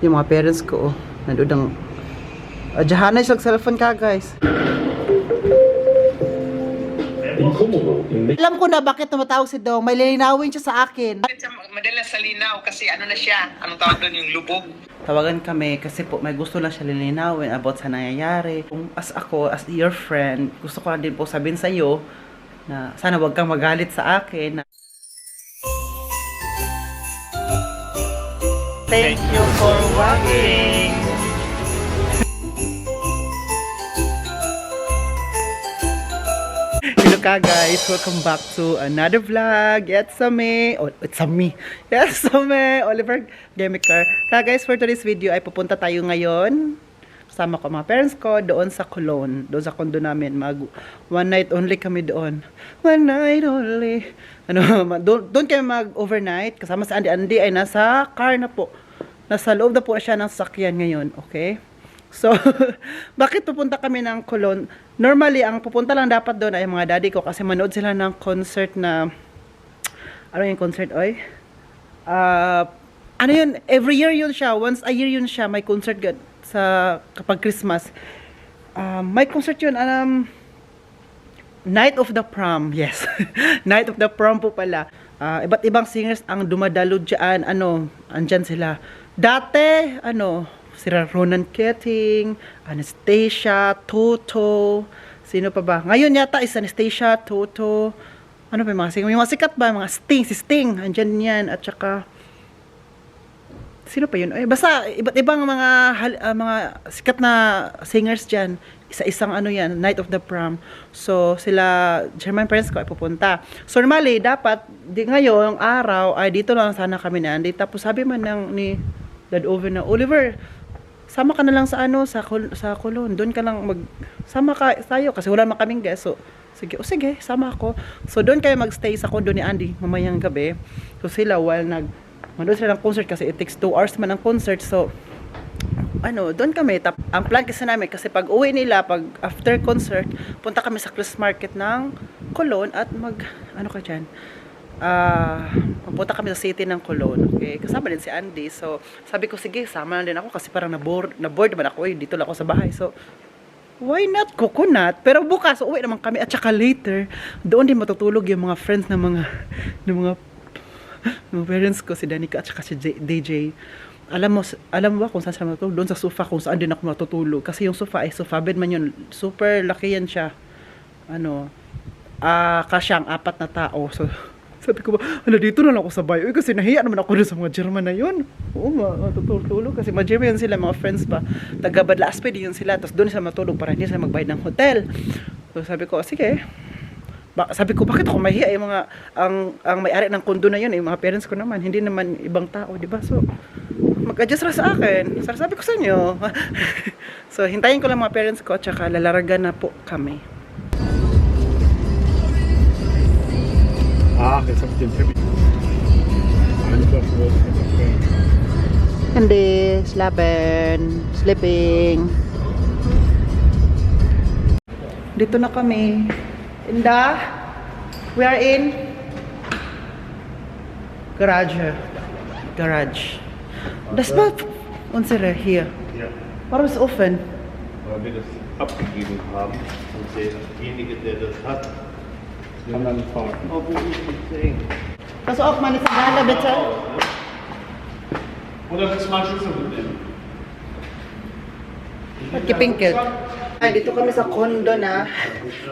Yung mga parents ko, nandudang adyahanay sa cellphone ka, guys. Alam ko na bakit tumatawag si Dong. May lilinawin siya sa akin. Madalas sa linaw kasi ano na siya, anong tawag doon, yung lubog. Tawagan kami kasi po may gusto lang siya lilinawin about sa nangyayari. Kung as ako, as your friend, gusto ko lang din po sabihin sa iyo na sana wag kang magalit sa akin. Thank you for watching! Hello ka guys, welcome back to another vlog. It's me, Oliver Gemicar. Ka guys, for today's video ay pupunta tayo ngayon kasama ko mga parents ko doon sa Colon, doon sa condo namin. One night only kami doon. One night only. Doon kami mag-overnight kasama si Andy ay nasa car na po. Nasa loob na po siya ng sasakyan ngayon, okay? So, bakit pupunta kami ng Colon? Normally, ang pupunta lang dapat doon ay mga daddy ko kasi manood sila ng concert na, ano yung concert, oy? Ano yun? Every year yun siya. Once a year yun siya. May concert sa kapag Christmas. May concert yun. Night of the Prom. Yes. Night of the Prom po pala. Iba't ibang singers ang dumadalo dyan. Andyan sila. Dati, sila Ronan Keating, Anastasia, Toto, sino pa ba? Ngayon yata is Anastasia, Toto, ano pa yung mga singer? Yung mga sikat ba? Mga Sting, si Sting, andyan yan, at saka, sino pa yun? Basta, iba't ibang mga sikat na singers dyan, isa-isang yan, Night of the Prom. So, sila, German parents ko ay pupunta. So, normally, dapat, ngayong araw, ay dito lang sana kami na, tapos sabi man ni Dad Over na, Oliver, sama ka na lang sa sa Colon. Doon ka lang sama ka tayo kasi wala naman kaming guest. So, sige, sama ako. So, doon kayo magstay sa condo ni Andy mamayang gabi. So, sila while manood sila ng concert kasi it takes 2 hours man ang concert. So, doon kami. Ang plan kasi namin kasi pag uwi nila, pag after concert, punta kami sa Christmas market ng Colon at pupunta kami sa city ng Colon. Okay? Kasama din si Andy. So, sabi ko, sige, sama na din ako kasi parang na-bored naman ako. Dito lang ako sa bahay. So, why not coconut? Pero bukas, uwi naman kami. At saka later, doon din matutulog yung mga friends ng mga parents ko, si Danica at saka si DJ. Alam mo ba kung saan sila matutulog? Doon sa sofa kung saan din ako matutulog. Kasi yung sofa ay sofa bed man yun. Super laki yan siya. Kasyang 4 na tao. So, sabi ko ba, dito na lang ako sa bayo. Kasi nahiya naman ako doon sa mga German na yun. Oo, matutulog. Kasi mga German yun sila, mga friends ba. Taga-Badla Aspe din yun sila. Tapos doon sila matulog para hindi sila magbayad ng hotel. So sabi ko, sige. Sabi ko, bakit ako mahiya? Ang may-ari ng kondo na yun, yung mga parents ko naman. Hindi naman ibang tao, di ba? So, mag-adjust ra sa akin. Sabi ko sa inyo. So, hintayin ko lang mga parents ko. Tsaka lalaragan na po kami. Jetzt habe ich den Teppich. Einfach so. Hindi, sleeping. Dito na kami. Inda, we are in garage. Das war unsere hier. Ja. Warum ist es offen? Weil wir das abgegeben haben und derjenige, der das hat, kann dann fahren. Pass auf, meine Sandale bitte. Oder willst du mal einen Schlüssel mitnehmen? At kipinkit. Ay, dito kami sa condo na.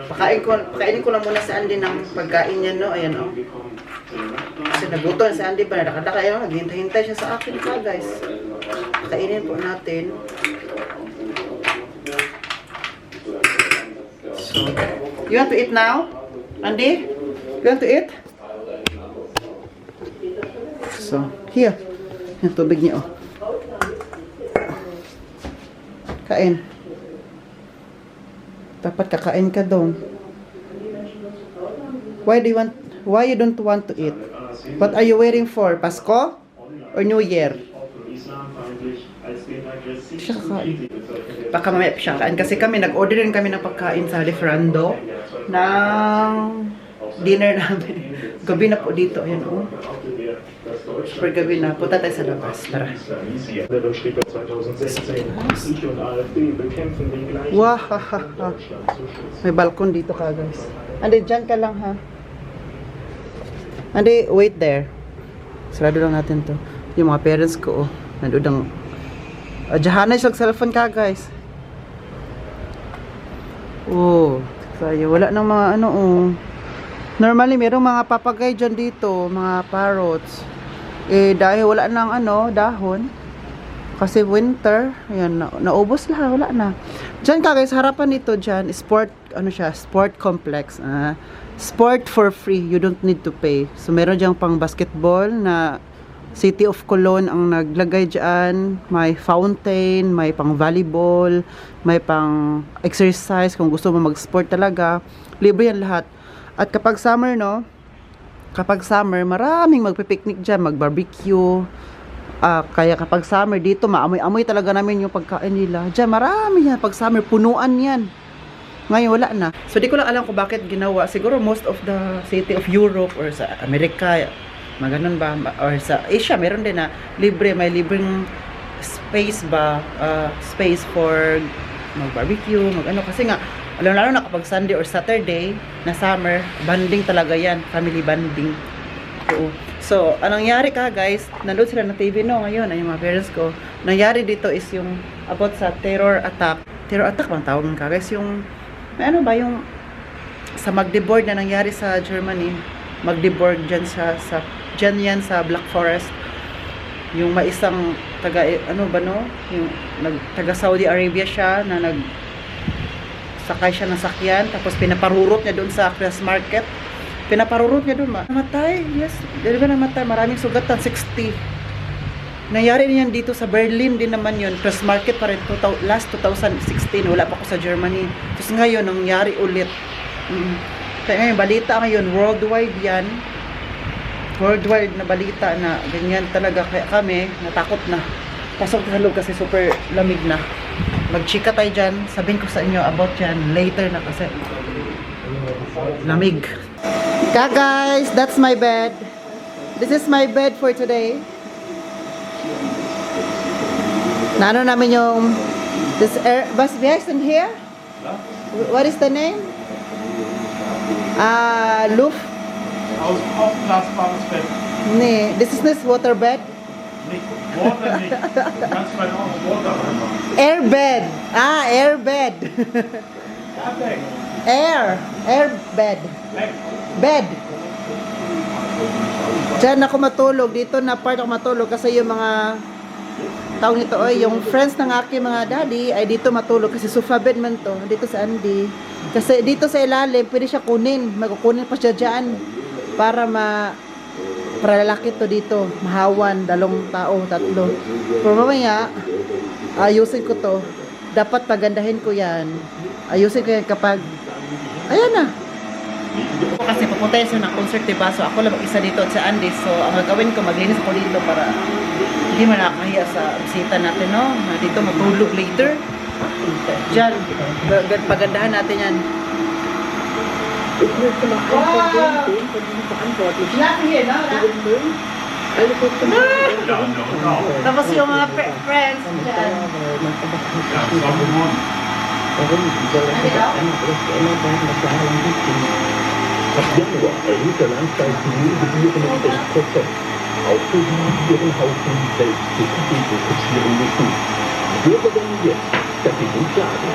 Pakainin ko lang muna si Andy ng pagkain niya, no? Ayan, oh. Kasi nagutom si Andy pa. Nakadaka, ayan, naghihintay siya sa akin ka, guys. Pakainin po natin. So, you want to eat now? Andy? You want to eat? So, here. Yung tubig niya, oh. Kain. Dapat kakain ka doon. Why you don't want to eat? What are you waiting for? Pasko? Or New Year? Siya kakain. Baka mamaya siya kakain. Kasi nag-order rin kami ng pagkain sa Liferando ng dinner namin. Gabi na po dito. Ayan, oh. Super gabi na. Punta tayo sa labas. Tara. Schrieb er 2016, ich und AfD bekämpfen den gleichen Wahahaha. Deutschland zu schützen. May balkon dito ka, guys. Andi, dyan ka lang, ha? Andi, wait there. Sarado lang natin to. Yung mga parents ko, oh. Nandun ang... Jahanay sa cellphone ka, guys. Oh. Kaya wala nang mga ano, oh. Normally, merong mga papagay dyan dito. Mga parrots. Eh, dahil wala nang ano, dahon. Kasi winter, ayan, naubos lahat, wala na. Diyan ka guys, harapan nito dyan, sport, ano siya, sport complex. Sport for free, you don't need to pay. So meron dyan pang basketball na City of Cologne ang naglagay dyan. May fountain, may pang volleyball, may pang exercise kung gusto mo mag-sport talaga. Libre yan lahat. At kapag summer, no, kapag summer, maraming magpipiknik dyan, mag-barbecue. Kaya kapag summer dito, maamoy-amoy talaga namin yung pagkain nila. Diyan, marami yan. Pag summer, punuan yan. Ngayon, wala na. So, di ko lang alam kung bakit ginawa. Siguro, most of the city of Europe or sa Amerika, maganon ba? Or sa Asia, meron din na libre. May libreng space ba? Space for mag-barbecue, mag-ano. Kasi nga, lalo na kapag Sunday or Saturday na summer, banding talaga yan. Family banding. Oo. So, anong nangyari ka guys, nandun sila na TV no ngayon, ay yung mga parents ko. Nangyari dito is yung about sa terror attack. Terror attack bang tawag ka guys? Yung, may ano ba yung sa Magdeburg na nangyari sa Germany. Magdeburg dyan dyan yan sa Black Forest. Yung may isang taga, ano ba no? Yung taga Saudi Arabia siya na sakay siya ng sakyan, tapos pinaparurot niya doon sa Christmas market. Pinaparurot niya doon, namatay. Yes, di ba namatay? Maraming sugatan, 60. Nangyari niyan dito sa Berlin din naman yun. Christmas market pa rin, last 2016. Wala pa ako sa Germany. Tapos ngayon, nangyari ulit. Kaya ngayon, balita ngayon, worldwide yan. Worldwide na balita na ganyan talaga. Kaya kami, natakot na. Pasok sa loob kasi super lamig na. Magchika tayo dyan. Sabihin ko sa inyo about yan later na kasi lamig. Ka guys, that's my bed. This is my bed for today. Naano namin yung this air, bus in here? What is the name? Luft? Aufblasbares Bett. Nee, this is this water bed. Nicht Water nicht. Du kannst mal auch Water reinmachen. Air bed. Air bed. Ja, weg. Air bed. Weg. Bed. Diyan ako matulog. Dito na part ako matulog kasi yung mga tao nito, yung friends ng aking mga daddy ay dito matulog kasi sofa bed man to. Dito sa Andy. Kasi dito sa ilalim, pwede siya kunin. Magkukunin pa siya dyan para para lalaki to dito. Mahawan, 2 tao, 3. Pero mamaya, ayusin ko to. Dapat pagandahin ko yan. Ayusin ko yan kapag ayan na. Kasi pupunta yun ng concert, diba? So ako lang isa dito at sa Andy. So ang gagawin ko, maglinis ako dito para hindi man nakahiya sa bisita natin, no? Na dito matulog later. Diyan, pagandahan natin yan. Ich möchte noch einen Person sehen, von diesem Verantwortlichen. Hier, no? Den Müll, alle kurze Ja, genau. Tapos yung mga friends dyan. Ja, das war gewonnen. Warum soll das jetzt einmal alles geändert werden, was jahrelang gut ging? Ab Januar erhöht der Landkreis die Müllgebühren um 11%. Auch für die, die ihren Hausmüll selbst zur Verfügung kutschieren müssen. Die Bürger werden jetzt dagegen klagen.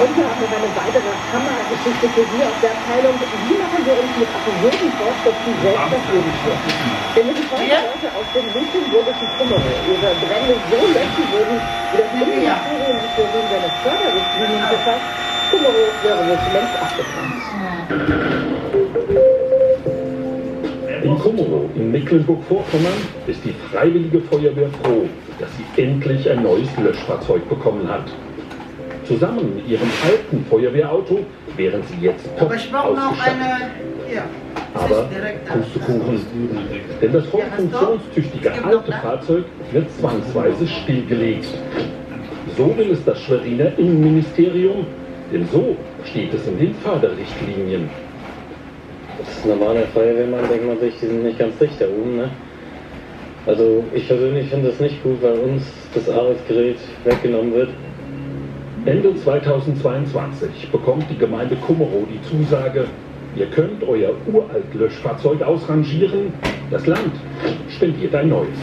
Und wir haben noch eine weitere Hammergeschichte für Sie aus der Abteilung. Wie machen wir uns mit absurden Vorschriften selbst das Leben schwer? Wenn wir die Leute aus dem mecklenburgischen Kummerow ihre Brände so löschen würden, wie das Bundesministerium sich für seine Förderrichtlinien befasst, Kummerow wäre wohl schon längst abgebrannt. In Kummerow in Mecklenburg-Vorpommern ist die Freiwillige Feuerwehr froh, dass sie endlich ein neues Löschfahrzeug bekommen hat. Zusammen mit ihrem alten Feuerwehrauto wären sie jetzt top Aber ich brauche noch ausgestattet. eine. Hier. Das Aber ist direkt da. Pustekuchen, denn das voll funktionstüchtige alte Fahrzeug wird zwangsweise stillgelegt. So will es das Schweriner Innenministerium, denn so steht es in den Förderrichtlinien. Als normaler Feuerwehrmann denkt man sich, die sind nicht ganz dicht da oben, ne? Also ich persönlich finde das nicht gut, weil uns das Arbeitsgerät weggenommen wird. Ende 2022 bekommt die Gemeinde Kummerow die Zusage, ihr könnt euer uralt Löschfahrzeug ausrangieren, das Land spendiert ein neues.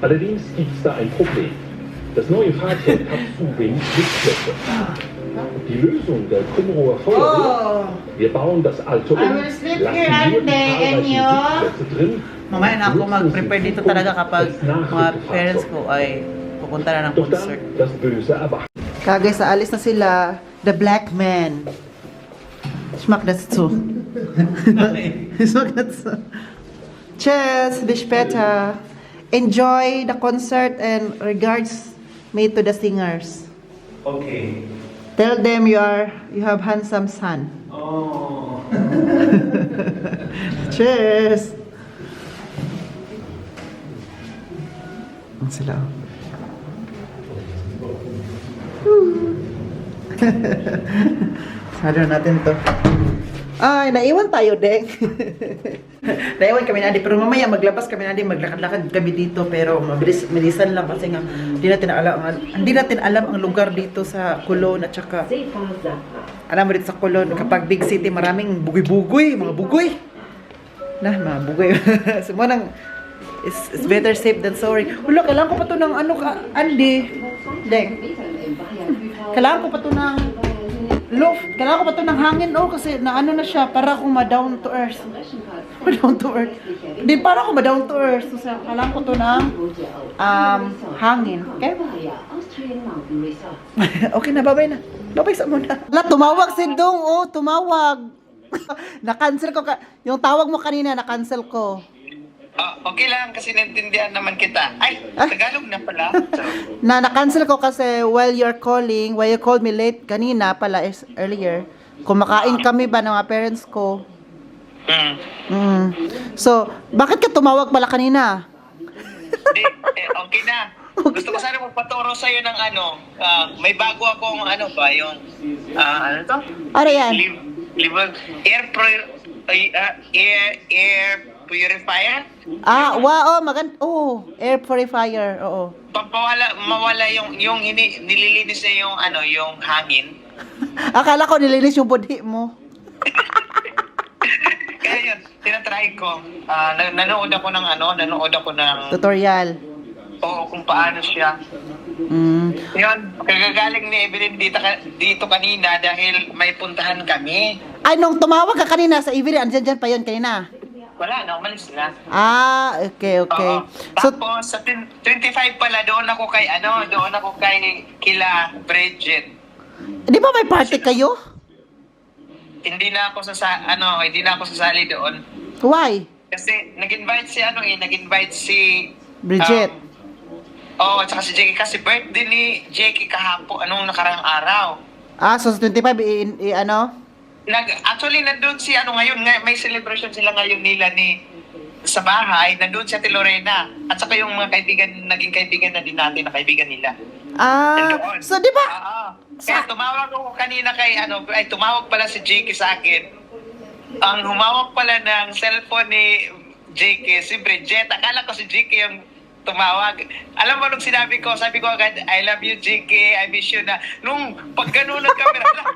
Allerdings gibt es da ein Problem. Das neue Fahrzeug hat zu wenig Sitzplätze. Die Lösung der Kummerower Feuerwehr, wir bauen das alte um, I will sleep lassen here nur and die day, zahlreichen and you? Sitzplätze drin. Mamaya na ako mag-prepare dito talaga kapag Das mga Nachrückefahrzeug. parents ko ay pupunta na ng Doch dann concert. das Böse erwacht. Kagay sa alis na sila, the black man. Schmack das zu. Schmack das zu. Cheers, bis später. Enjoy the concert and regards made to the singers. Okay. Tell them you have handsome son. Oh. Cheers. Ang sila. Sado natin to. Ay, naiwan tayo, Deng. Naiwan kami nadi, pero mamaya maglabas kami nadi, maglakad-lakad kami dito, pero mabilisan lang kasi nga hindi natin alam ang lugar dito sa Colon at saka alam mo dito sa Colon, kapag big city, maraming bugoy-bugoy, mga bugoy. Mga bugoy. Sumunang, it's better safe than sorry. Wala, kailangan ko pa to ng ano ka, Andy. Deng. Kailangan ko pa to ng loft. Kailangan ko pa to ng hangin, kasi na ano na siya, para akong ma-down to earth. Ma-down to earth. Hindi, para akong ma-down to earth. So, kailangan ko to ng hangin. Okay? Okay na, babay na. Babay sa muna. Tumawag si Dong, tumawag. Na-cancel ko, yung tawag mo kanina, na-cancel ko. Okay lang kasi naintindihan naman kita. Ay, Tagalog na pala. Na-cancel ko kasi while you called me late kanina pala earlier. Kumakain kami ba ng mga parents ko? So, bakit ka tumawag pala kanina? Hindi, okay na. Gusto ko sana magpaturo sa'yo ng may bago akong yung, ano to? Ano yan? Air purifier? Air purifier, oo. Mawala yung nililinis na yung hangin. Akala ko nilinis yung body mo. Kaya yun, tinatry ko. Nanood ako ng Tutorial. Oo, kung paano siya. Yun, kagagaling ni Evelyn dito kanina dahil may puntahan kami. Ay, nung tumawag ka kanina sa Evelyn, andyan pa yun kanina. Wala na, umalis na. Okay. Oo. So, Tapos, sa 25 pala, doon ako kay kila Bridget. di ba may party kayo? Hindi na ako sasali doon. Why? Kasi nag-invite si Bridget. at saka si Jackie kasi birthday ni Jackie kahapon, nakarang araw. So sa 25, Actually, nandun si ngayon, may celebration sila ngayon nila sa bahay, nandun si Ate Lorena. At saka yung mga naging kaibigan na din natin na kaibigan nila. Nandoon. So di ba? Kaya tumawag ako kanina tumawag pala si Jackie sa akin. Ang humawak pala ng cellphone ni Jackie, si Bridget. Akala ko si Jackie yung tumawag. Alam mo, nung sabi ko agad, I love you, Jackie, I miss you na. Nung pag ganun ng camera,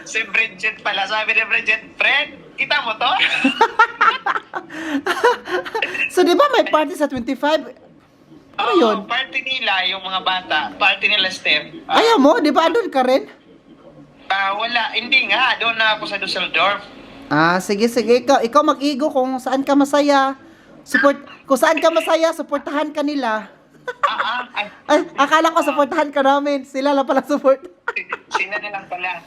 si Bridget pala, sabi ni Bridget, friend, kita mo to? So di ba may party sa 25? Ano yun? Party nila, yung mga bata, party nila, Steph. Ayaw mo? Di ba andun ka rin? Wala, hindi nga, doon na ako sa Dusseldorf. Sige. Ikaw mag-igo kung saan ka masaya. Kung saan ka masaya, suportahan ka nila. Ay, akala ko suportahan ka namin. Sila lang pala support. Sila na lang pala.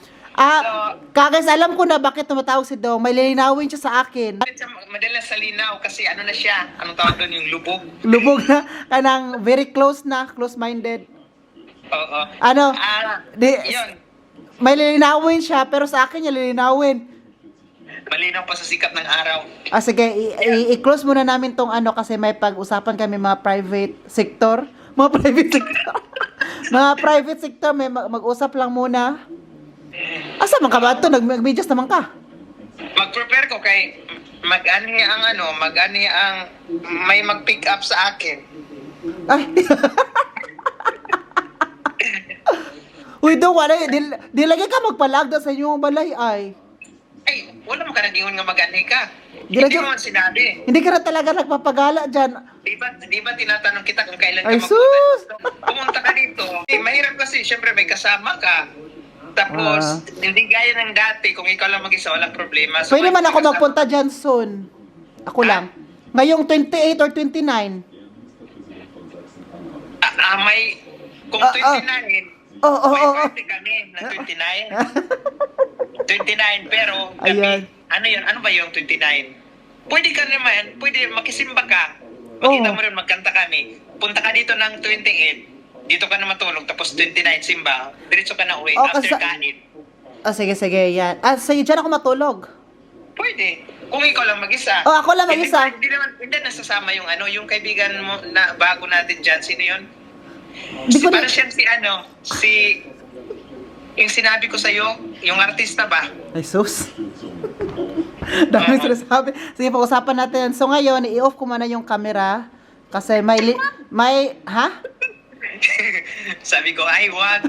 Kagay, alam ko na bakit tumatawag si Dong. May lilinawin siya sa akin. Madalas sa linaw kasi na siya, anong tawag doon, yung lubog. Lubog na. Kanang very close-minded. Oo. Yun. May lilinawin siya, pero sa akin niya lilinawin. Malinaw pa sa sikat ng araw. Sige, i-close muna namin tong kasi may pag-usapan kami mga private sector. Mga private sector, may mag-usap lang muna. Asa man ka ba ito? Nag-medyas naman ka. mag-prepare ko kay mag-ani ang may mag-pick up sa akin. Ay. Uy, dong, wala, di lagi ka magpalagda sa inyong balay, ay. Ay, wala mo ka nag-ingon nga mag-ani ka. Di Hindi lagi- mo sinabi. Hindi ka na talaga nagpapagala dyan. Di ba tinatanong kita kung kailan ka Ay, magpupunta sus! dito? Pumunta ka dito. Mahirap kasi, syempre may kasama ka. Tapos, hindi gaya ng dati, kung ikaw lang mag-isa, walang problema. So, Pwede may man ako kasama- magpunta dyan soon. Ako lang. Ngayong 28 or 29. May, kung Ah, 29, Oo, may oo, party kami na 29. 29, pero kami, Ayan. ano yun, ano ba yung 29? Pwede ka naman, pwede makisimba ka. Makita Oo. mo rin, magkanta kami. Punta ka dito ng 28, dito ka na matulog, tapos 29 simba, diretso ka na uwi, Oh, after kasi- kanin. Sige, yan. Sa'yo dyan ako matulog. Pwede. Kung ikaw lang mag-isa. Oh, ako lang mag-isa. Hindi nasasama yung yung kaibigan mo na bago natin dyan. Sino yun? Hindi ko na... Parang siyang yung sinabi ko sa'yo, yung artista ba? Ay, sus. Dami sinasabi. Sige, pag-usapan natin. So ngayon, i-off ko muna yung camera. Kasi ha? Sabi ko, ay, wag.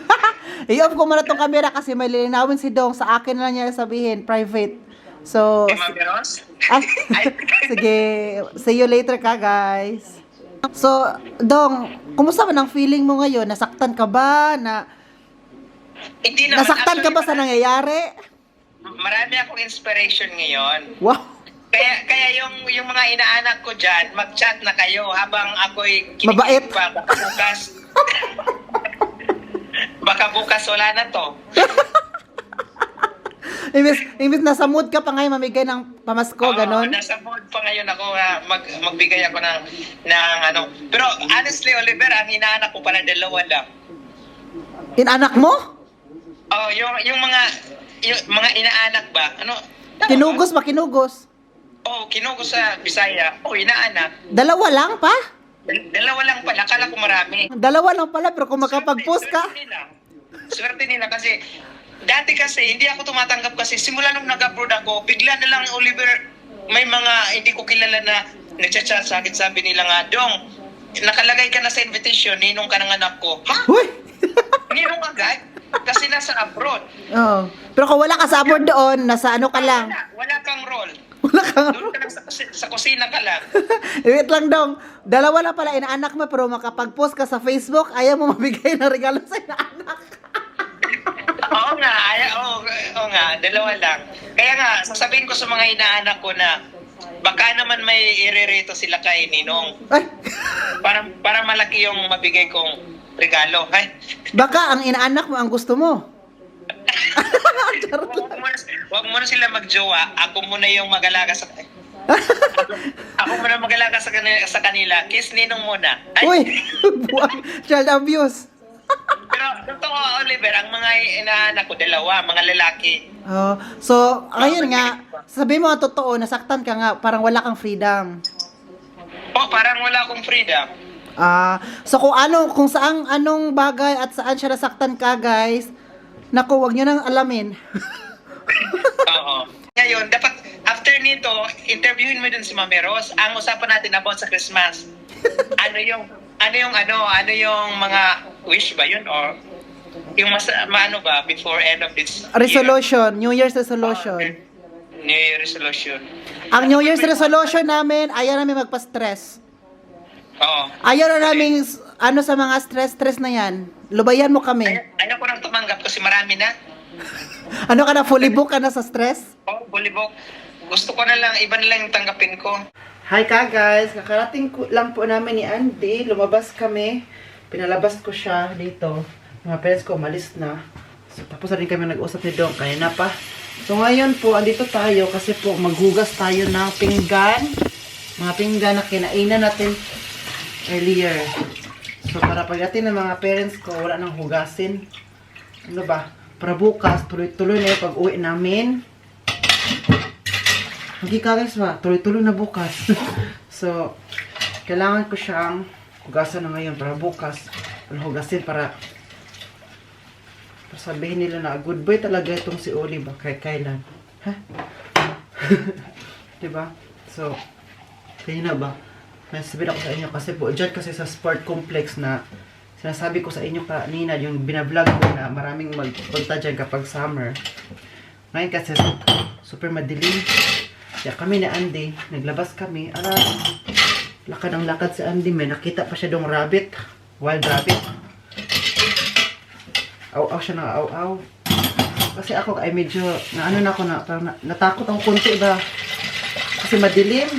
I-off ko muna tong camera kasi may lilinawin si Dong. Sa akin na lang niya sabihin, private. So, Kay Mami Ros? ay, sige. See you later ka, guys. So, Dong, kumusta man ang feeling mo ngayon? Nasaktan ka ba? Hindi naman. Nasaktan ka ba sa Actually, nangyayari? Marami akong inspiration ngayon. Wow. Kaya yung mga inaanak ko dyan, mag-chat na kayo habang ako'y Mabait. kinikilig pa. Baka bukas wala na to. Imbis nasa mood ka pa ngayon mamigay ng pamasko, Oo, ganon? nasa mood pa ngayon ako magbigay ako ng ano. Pero honestly, Oliver, ang inaanak ko pala dalawa lang. Inanak mo? Oh, yung mga inaanak ba? Ano? Kinugos ba? Kinugos? Oh, kinugos sa Bisaya. Oh, inaanak. Dalawa lang pa? Dalawa lang pala. Akala ko marami. Dalawa lang pala, pero kung makapag-post ka, Swerte nila kasi dati kasi hindi ako tumatanggap kasi simula nung nag-abroad ako, bigla na lang, Oliver, may mga hindi ko kilala na nagchat-chat sa akin, sabi nila nga, Dong, nakalagay ka na sa invitation, ninong ka ng anak ko. Ha? huy! Ninong agad? Kasi nasa abroad. Oh. Pero kung wala ka sa abroad doon, nasa ano ka lang. Wala kang role. Wala kang... Doon ka lang sa kusina ka lang. Wait lang, Dong. Dalawa lang pala inaanak mo, pero makapag-post ka sa Facebook, ayaw mo mabigay ng regalo sa inaanak. Oo nga, oo nga, dalawa lang. Kaya nga, sasabihin ko sa mga inaanak ko na baka naman may irereto sila kay Ninong. Ay, Para malaki yung mabigay kong regalo. Ay, baka ang inaanak mo ang gusto mo. wag muna sila magjowa. Ako muna yung mag-alaga sa Ako muna mag-alaga sa kanila. Kiss Ninong muna. Ay, Uy, buwan, child abuse. pero totoo, Oliver, ang mga inaanak ko, dalawa, mga lalaki. Oh, so, ngayon nga, sabi mo ang totoo, nasaktan ka nga, parang wala kang freedom. Oh, parang wala akong freedom. So kung saang anong bagay at saan siya nasaktan ka, guys, naku, wag niyo nang alamin. Oo. Ngayon, dapat after nito, interviewin mo dun si Mami Ros. Ang usapan natin about sa Christmas. Ano yung mga wish ba yun or yung ano ba before end of this Resolution, New Year's resolution. year? New Year resolution. Ang New Year's resolution namin, ayaw namin magpa-stress. Oo. Ayaw na namin, sa mga stress na yan. Lubayan mo kami. Ayaw ko nang tumanggap kasi marami na. Ano ka na, fully book ka na sa stress? Oh, bulibok. Gusto ko na lang, iba na lang yung tanggapin ko. Hi ka guys, kakarating lang po namin ni Andy, lumabas kami, pinalabas ko siya dito, mga parents ko umalis na, so tapos na rin kami nag-usap ni Dong, kanina pa. So ngayon po, andito tayo kasi po maghugas tayo ng pinggan, mga pinggan na kinainan natin earlier. So para pagdating ng mga parents ko, wala nang hugasin, ano ba, para bukas, tuloy-tuloy na yung pag-uwi namin. Hindi ka guys ba, tuloy-tuloy na bukas. So, kailangan ko siyang hugasan na ngayon para bukas. Hugasin para sabihin nila na good boy talaga itong si Oli ba kay kailan. Ha? Diba? So, kaya na ba? May sabihin ako sa inyo kasi po, dyan kasi sa sport complex na sinasabi ko sa inyo kanina, yung binablog ko na maraming magpunta dyan kapag summer. Ngayon kasi super madilim. Kaya kami na Andy, naglabas kami. Lakad ang lakad si Andy, may nakita pa siya dong rabbit. Wild rabbit. Aw-aw siya na aw-aw. Kasi ako ay medyo, natakot ako konti ba. Kasi madilim.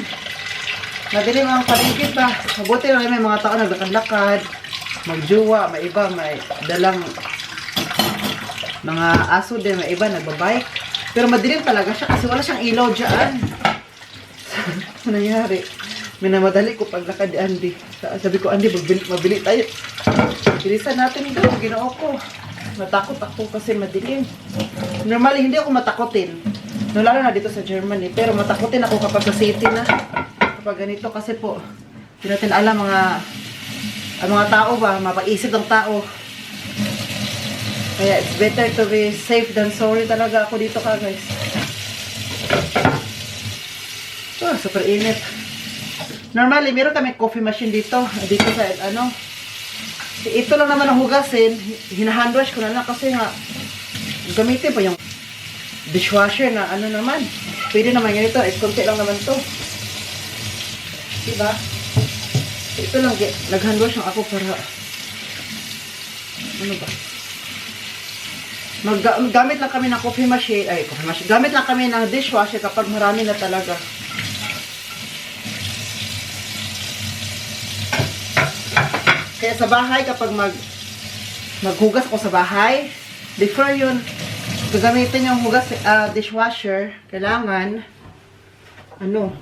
Madilim ang paligid ba. Mabuti lang may mga tao naglakad-lakad. Magjuwa, may iba, may dalang mga aso din, may iba nagbabike. Pero madilim talaga siya kasi wala siyang ilaw dyan. Ano nangyari? Minamadali ko paglakad ni Andy. Sabi ko, Andy, mabili tayo. Bilisan natin ito, ginoo ko. Natakot ako kasi madilim. Normally, hindi ako matakotin. No, lalo na dito sa Germany. Pero matakotin ako kapag sa city na. Kapag ganito kasi po, hindi natin alam ang mga tao ba, mapag-isip ng tao. Kaya it's better to be safe than sorry talaga ako dito ka guys. Super init. Normally, meron kami coffee machine dito. Dito sa ito lang naman ang hugasin. Hinahandwash ko na lang kasi nga gamitin pa yung dishwasher na naman. Pwede naman ganito. Konti lang naman to. Diba? Ito lang, nag-handwash lang ako para gamit lang kami ng coffee machine. Gamit lang kami ng dishwasher kapag marami na talaga. Kaya sa bahay, kapag maghugas ako sa bahay, before yun, gagamitin yung hugas, dishwasher, kailangan,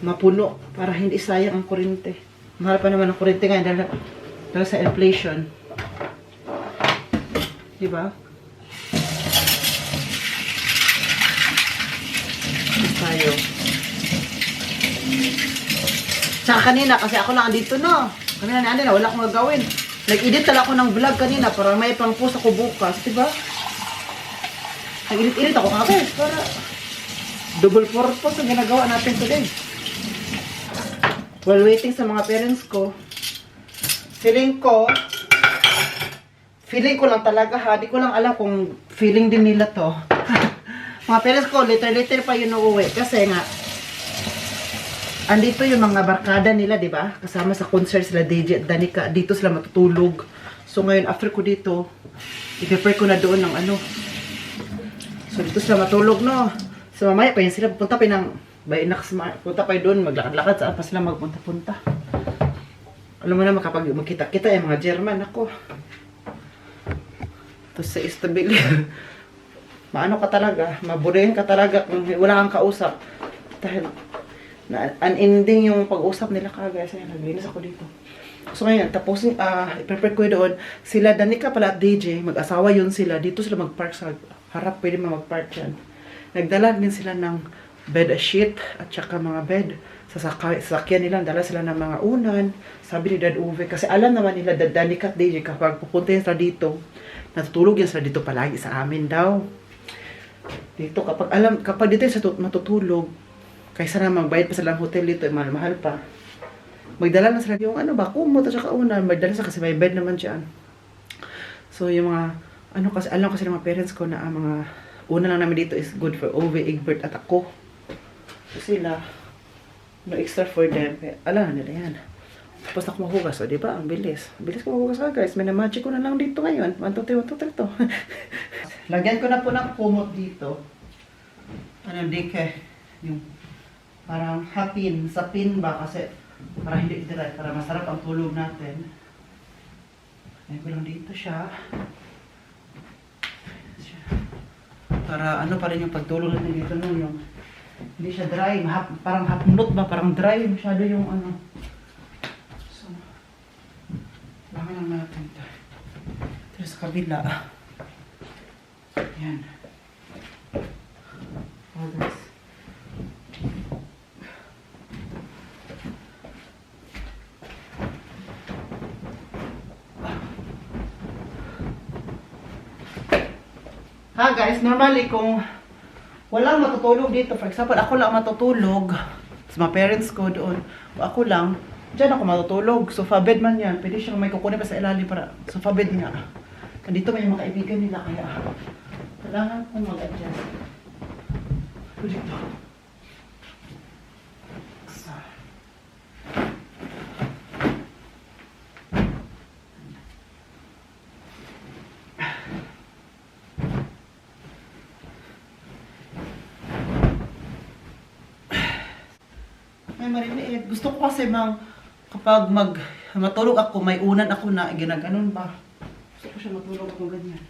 mapuno, para hindi sayang ang kuryente. Mahal pa naman ang kuryente ngayon, dahil sa inflation. Diba? Tayo. Tsaka kanina, kasi ako lang andito, no? Kanina ni Andy na, wala akong gagawin. Nag-edit tala ako ng vlog kanina para may pang-post ako bukas, diba? Nag-edit ako kagad para double purpose ang ginagawa natin today. While waiting sa mga parents ko, feeling ko lang talaga ha, di ko lang alam kung feeling din nila to. Mga parents ko, later pa yun uuwi kasi nga, andito yung mga barkada nila, di ba? Kasama sa concert sila, DJ at Danica. Dito sila matutulog. So ngayon, after ko dito, i-prepare ko na doon ng So dito sila matulog, no? So mamaya pa yun sila, punta pa yun punta pa yun doon, maglakad-lakad, saan pa sila magpunta-punta. Alam mo naman, kapag magkita-kita yung mga German, ako. Tapos sa istabili. Maano ka talaga, maburing ka talaga kung wala kang kausap. Dahil unending yung pag-usap nila kagaya. Saya, naglinis ako dito. So ngayon, tapos i-prepare ko doon. Sila, Danica pala at DJ, mag-asawa yun sila. Dito sila mag-park sa harap, pwede mag-park yan. Nagdala din sila ng bed sheet at saka mga bed. Sa sasakyan nila, dala sila ng mga unan. Sabi ni Dad Uwe, kasi alam naman nila, Danica at DJ, kapag pupunta yan sila dito, natutulog yan sila dito palagi sa amin daw. Dito, kapag dito sa matutulog, kaysa na magbayad pa sila ng hotel dito, mahal-mahal pa. Magdala na sila yung kumot at saka unan. Magdala sa kasi may bed naman dyan. So yung mga, alam kasi ng mga parents ko na mga una lang namin dito is good for Ove, Egbert at ako. So sila, no extra for them. Alam nila yan. Tapos ako mahugas, o diba? Ang bilis. Bilis ko mahugas ka guys. May na-magic ko na lang dito ngayon. 1, 2, 3, 1, 2, 3 to. Lagyan ko na po ng kumot dito. Yung parang hapin, sa pin ba kasi para hindi direct, para masarap ang tulog natin. Ayan ko lang dito siya. Para pa rin yung pagtulog natin dito nun, yung hindi siya dry, parang hapnot ba, parang dry masyado yung So, baka lang natin ito. Ito sa kabila. Ayan. Oh, guys. Ha guys, normally kung walang matutulog dito. For example, ako lang matutulog. Sa mga parents ko doon. Ako lang, dyan ako matutulog. Sofa bed man yan. Pwede siyang may kukunin pa sa ilalim para sofa bed nga. Nandito may mga kaibigan nila kaya kailangan kong mag-adjust. Dito. Ay, mariliit. Gusto ko kasi kapag matulog ako, may unan ako na ginaganon ba. Gusto ko siya matulog ako ganyan.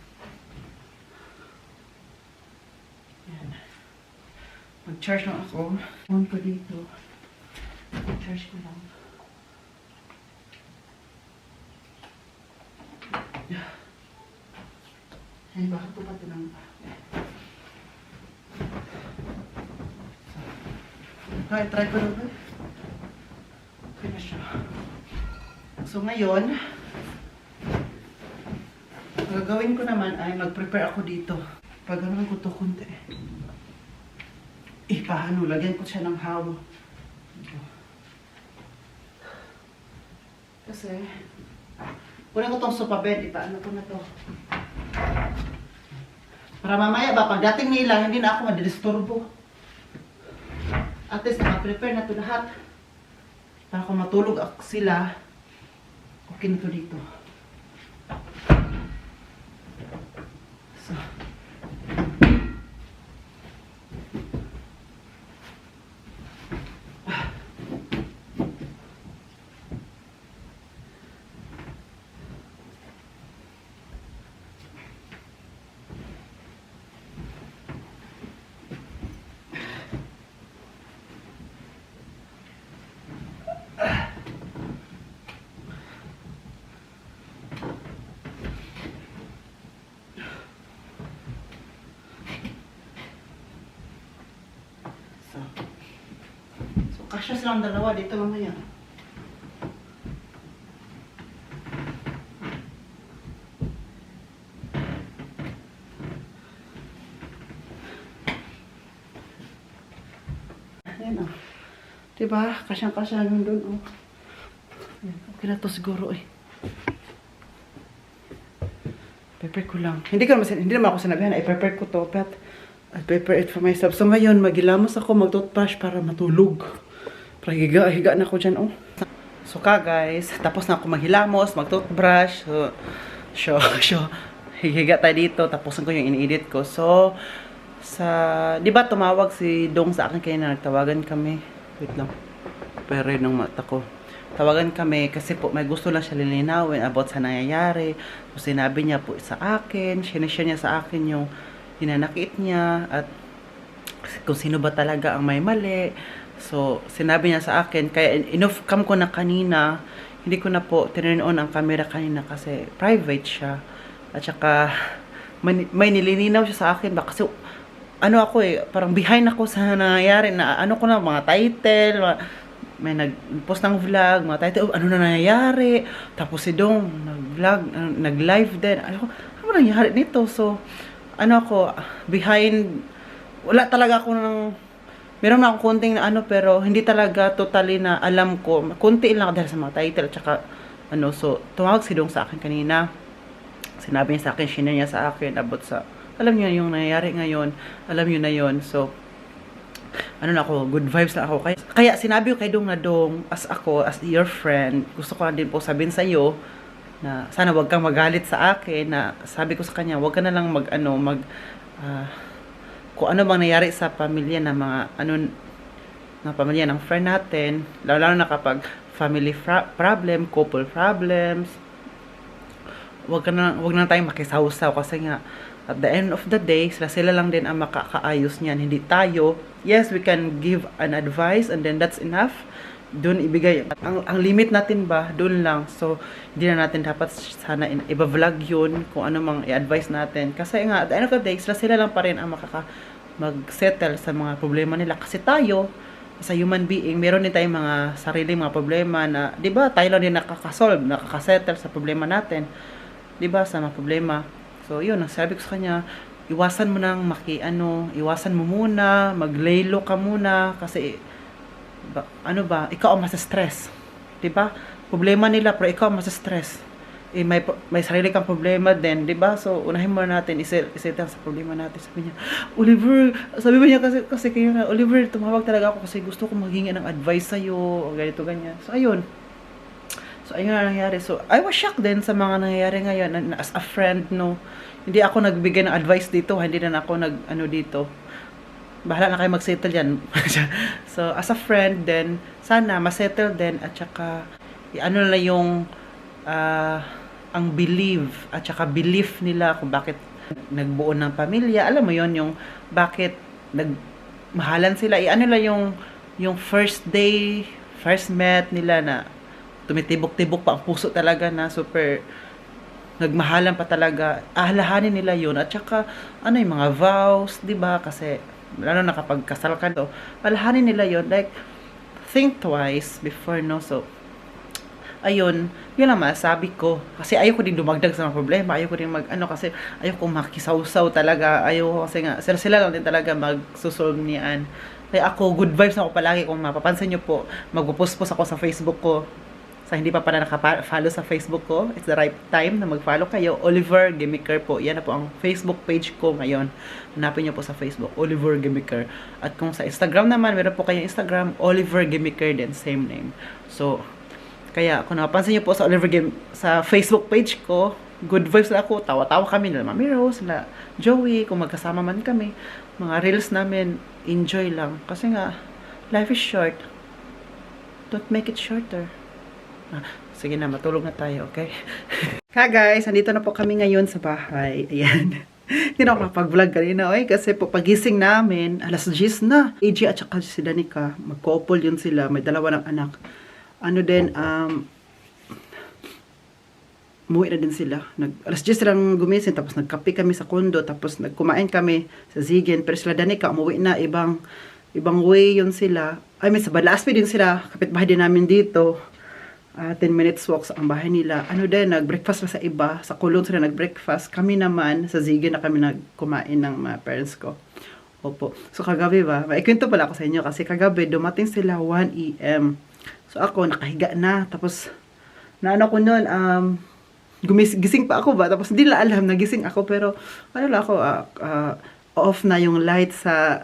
Yan. Mag-charge lang ako. On ko dito. Mag-charge ko lang. Ay, bakit ito pa tinang pa? Okay, try ko lang. Okay na siya. So ngayon, ang gagawin ko naman ay mag-prepare ako dito. Pagano'n ko ito kunti. Paano? Lagyan ko siya ng hawo. Kasi, kunin ko itong sofa bed. Ipaano ko na to. Para mamaya ba, pagdating nila, hindi na ako madidisturbo. At least, naka-prepare na ito lahat. Para kung matulog sila, okay na ito dito. So. So, kasya silang dalawa dito mamaya. Ayan o. Diba? Kasyang-kasya yun dun o. Okay na to siguro eh. Prepare ko lang. Hindi naman ako sinabihan. I-prepare ko to. But I prepare it for myself. So ngayon, magilamos ako, mag-toothbrush para matulog. Para higa na ako dyan, oh. So guys, tapos na ako maghilamos, mag-toothbrush. So, higa tayo dito. Tapusin ko yung in-edit ko. So, di ba tumawag si Dong sa akin kaya na nagtawagan kami. Wait lang. Pero ng mata ko. Tawagan kami kasi po may gusto lang siya lilinawin about sa nangyayari. So, sinabi niya po sa akin, sinishare niya sa akin yung hinanakit niya at kung sino ba talaga ang may mali. So, sinabi niya sa akin, kaya enough cam ko na kanina, hindi ko na po turn on ang camera kanina kasi private siya. At saka, may nililinaw siya sa akin ba kasi ano ako parang behind ako sa nangyayari na ano ko na, mga title, may nag-post ng vlog, mga title, ano na nangyayari, tapos si Dong, nag-vlog, nag-live din, ano nangyayari nito, so, ano ako, behind, wala talaga ako meron na akong konting na ano, pero hindi talaga totally na alam ko, konti lang dahil sa mga title, tsaka, so, tumawag si Dong sa akin kanina, sinabi niya sa akin, share niya sa akin, about sa, alam niyo yung nangyayari ngayon, alam niyo na yon, so, ano na ako, good vibes na ako. Kaya sinabi ko kay Dong na Dong, as your friend, gusto ko din po sabihin sa iyo na sana wag kang magalit sa akin, na sabi ko sa kanya, wag ka na lang kung ano bang nangyari sa pamilya na na pamilya ng friend natin, lalo na kapag family problem, couple problems, wag na tayong makisawsaw kasi nga at the end of the day, sila lang din ang makakaayos niyan, hindi tayo. Yes, we can give an advice and then that's enough. Doon ibigay. Ang limit natin ba, doon lang. So, hindi na natin dapat sana i-vlog yun kung ano mang i-advise natin. Kasi nga, at the end of the day, sila lang pa rin ang mag-settle sa mga problema nila. Kasi tayo, sa human being, meron din tayong mga sariling mga problema na, di ba, tayo lang din nakakasettle sa problema natin. Di ba, sa mga problema. So, yun, sabi ko sa kanya, iwasan mo nang iwasan mo muna, maglaylo ka muna kasi ikaw ang masa-stress. 'Di ba? Problema nila pero ikaw ang masa-stress. May sarili kang problema din, 'di ba? So unahin muna natin isettle sa problema natin. Sabi niya, Oliver, sabi ba niya kasi kaya Oliver, tumawag talaga ako kasi gusto ko maghingi ng advice sa iyo o ganito ganyan. So ayun ang nangyari. So, I was shocked din sa mga nangyayari ngayon. As a friend, no, hindi ako nagbigay ng advice dito. Hindi na ako dito. Bahala na kayo mag-settle yan. So, as a friend, then, sana ma-settle din. At saka, na yung, ang believe, at saka belief nila kung bakit nagbuo ng pamilya. Alam mo yon yung bakit nagmahalan sila. Yung first day, first met nila na tumitibok-tibok pa ang puso talaga na super nagmahalan pa talaga. Ahalahanin nila yun. At saka, yung mga vows, di ba? Kasi, lalo na kapag kasal ka, so, ahalahanin nila yun. Like, think twice before, no? So, ayun, yun ang masabi ko. Kasi ayoko din dumagdag sa mga problema. Ayoko din kasi ayoko makisawsaw talaga. Ayoko kasi nga, sila lang din talaga magsusolve niyan. Kaya ako, good vibes ako palagi. Kung mapapansin nyo po, magpo-post ako sa Facebook ko. Sa hindi pa pala naka-follow sa Facebook ko, it's the right time na mag-follow kayo. Oliver Gimiker po. Yan na po ang Facebook page ko ngayon. Hanapin nyo po sa Facebook, Oliver Gimiker. At kung sa Instagram naman, meron po kayong Instagram, Oliver Gimiker din, same name. So, kaya kung napansin nyo po sa sa Facebook page ko, good vibes na ako. Tawa-tawa kami nila Mami Rose, nila Joey, kung magkasama man kami. Mga reels namin, enjoy lang. Kasi nga, life is short. Don't make it shorter. Sige na, matulog na tayo, okay? Hi guys, andito na po kami ngayon sa bahay. Ayan. Hindi na ako nakapag-vlog kanina, kasi po pagising namin, alas 10 na. AJ at saka si Danica, mag-couple yun sila, may dalawa ng anak. Umuwi na din sila. Alas 10 silang gumising, tapos nagkape kami sa kondo, tapos nagkumain kami sa Zigen. Pero sila Danica, umuwi na, ibang way yun sila. May sa Balaspi din sila, kapitbahay din namin dito. 10 minutes walk sa ang bahay nila. Nag-breakfast sa iba. Sa Kulon sila nag-breakfast. Kami naman, sa Zigen na kami nagkumain ng mga parents ko. Opo. So, kagabi ba? Maikwento pala ako sa inyo kasi kagabi, dumating sila 1 AM. So, ako, nakahiga na. Tapos, ko nun, gising pa ako ba? Tapos, hindi na alam, nagising ako. Pero, off na yung light sa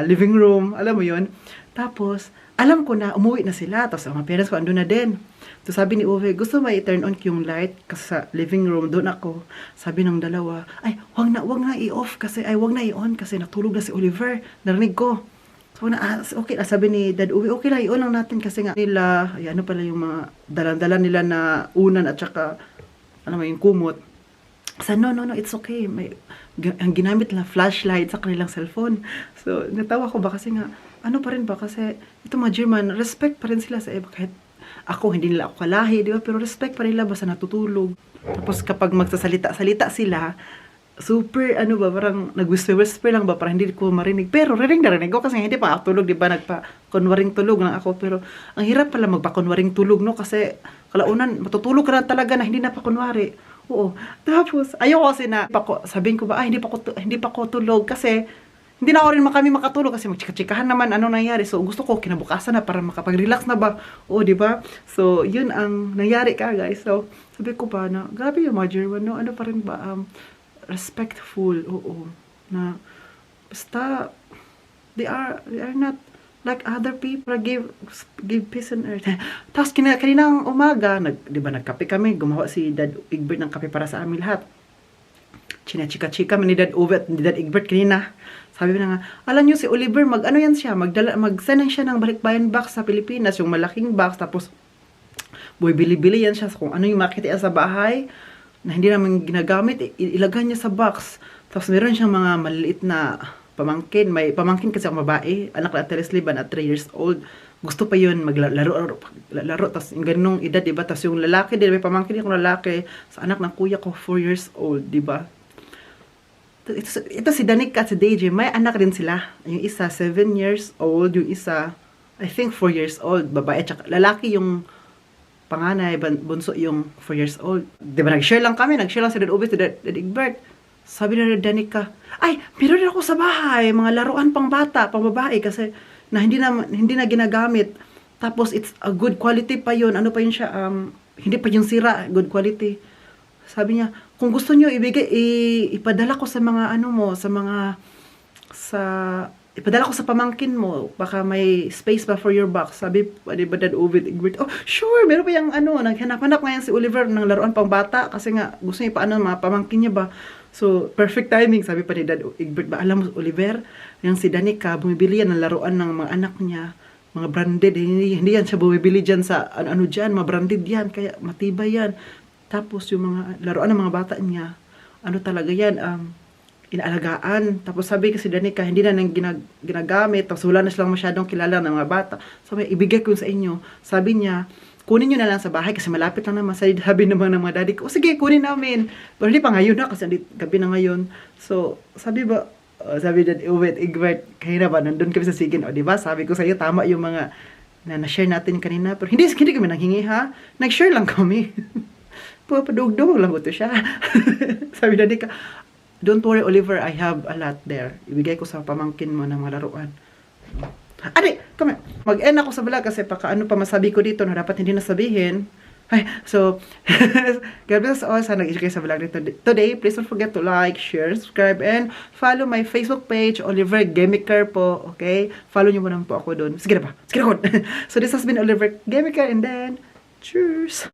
living room. Alam mo yun? Tapos, alam ko na, umuwi na sila. Tapos, ang mga parents ko, andun na din. So, sabi ni Uwe, gusto mo i-turn on yung light kasi sa living room, doon ako. Sabi ng dalawa, ay, wag na i-off kasi, wag na i-on kasi natulog na si Oliver. Narinig ko. So, okay. Sabi ni Dad Uwe, okay lang, i-on lang natin kasi nga nila, pala yung mga dalan-dalan nila na unan at saka, yung kumot. Sa no, it's okay. Ang ginamit lang flashlight sa kanilang cellphone. So, natawa ko ba kasi nga, pa rin ba? Kasi, ito mga German, respect pa rin sila sa iba. Kahit ako, hindi nila ako kalahi, di ba? Pero respect pa rin nila basta natutulog. Tapos, kapag magsasalita sila, super, parang nag-whisper lang ba? Parang hindi ko marinig. Pero, rinig ko kasi hindi pa ako tulog, di ba? Nagpa-kunwaring tulog lang ako. Pero, ang hirap pala magpa-kunwaring tulog, no? Kasi, kalaunan, matutulog ka na talaga na hindi na pa kunwari. Oo. Tapos, ayoko kasi na, sabihin ko ba, hindi pa ko tulog kasi, hindi na ako rin kami makatulog kasi magchika-chikahan naman nangyari. So, gusto ko kinabukasan na para makapag-relax na ba. O, di ba? So, yun ang nangyari guys. So, sabi ko pa na, grabe yung mga German, no? Pa rin ba? Respectful. Oo. Na, basta, they are not like other people. Give peace on earth. Tapos, kaninang umaga, di ba, nagkape kami. Gumawa si Dad Egbert ng kape para sa amin lahat. Chika-chika ni Dad Uwe at ni Dad Egbert kanina. Sabi na nga, alam nyo si Oliver, yan siya, mag-send siya ng balikbayan box sa Pilipinas, yung malaking box, tapos, bili-bili yan siya kung ano yung makita sa bahay, na hindi naman ginagamit, ilagay niya sa box. Tapos, meron siyang mga maliliit na pamangkin, may pamangkin kasi ang babae, anak na Teres Liban at 3 years old, gusto pa yun, maglaro, tapos yung ganung edad, diba? Tapos yung lalaki, may pamangkin yung lalaki, sa anak ng kuya ko, 4 years old, diba? Ito si Danica at si DJ, may anak din sila. Yung isa, 7 years old. Yung isa, I think 4 years old. Babae, tsaka lalaki yung panganay, bunso yung 4 years old. Diba, nag-share lang kami. Nag-share lang si Dad Uwe, si Dad Egbert. Sabi na Danica, ay, meron din ako sa bahay, mga laruan pang bata, pang babae, kasi na hindi na ginagamit. Tapos, it's a good quality pa yun. Ano pa yun siya? Hindi pa yung sira, good quality. Sabi niya, kung gusto niyo ipadala ko sa mga ipadala ko sa pamangkin mo, baka may space pa for your box. Sabi, pwede ba Dad Ovid Egbert? Oh, sure, meron pa yung naghanap-hanap ngayon si Oliver ng laruan pang bata, kasi nga, gusto niya mga pamangkin niya ba? So, perfect timing, sabi pa ni Dad Egbert, ba, alam mo, Oliver, yung si Danica, bumibili yan ng laruan ng mga anak niya, mga branded, hindi yan siya bumibili dyan sa ano dyan, mga branded yan, kaya matibay yan. Tapos, yung mga laruan ng mga bata niya, talaga yan, inaalagaan. Tapos sabi kasi Danica, hindi na nang ginagamit, tapos wala na silang masyadong kilala ng mga bata. Sabi, ibigay ko sa inyo. Sabi niya, kunin nyo na lang sa bahay kasi malapit lang naman. Sabi naman ng mga daddy ko, sige, kunin namin. Pero hindi pa ngayon na kasi gabi na ngayon. So, sabi Dad Uwit, Egbert, kaya na ba, nandun kami sa Sigin, o diba? Sabi ko sa iyo, tama yung mga na-share natin kanina. Pero hindi kami nanghingi ha. Nag-share lang kami. Padugdog lang ito siya. Sabi Danica, don't worry Oliver, I have a lot there. Ibigay ko sa pamangkin mo ng mga laruan. Adi, come mag-end ako sa vlog kasi ano pa masabi ko dito na dapat hindi nasabihin. Ay, so, God bless all. Sana nag-enjoy kayo sa vlog dito today. Please don't forget to like, share, subscribe, and follow my Facebook page, Oliver Gamiker po. Okay? Follow nyo mo naman po ako doon. Sige na ba? Sige na ko. So, this has been Oliver Gamiker, and then, cheers!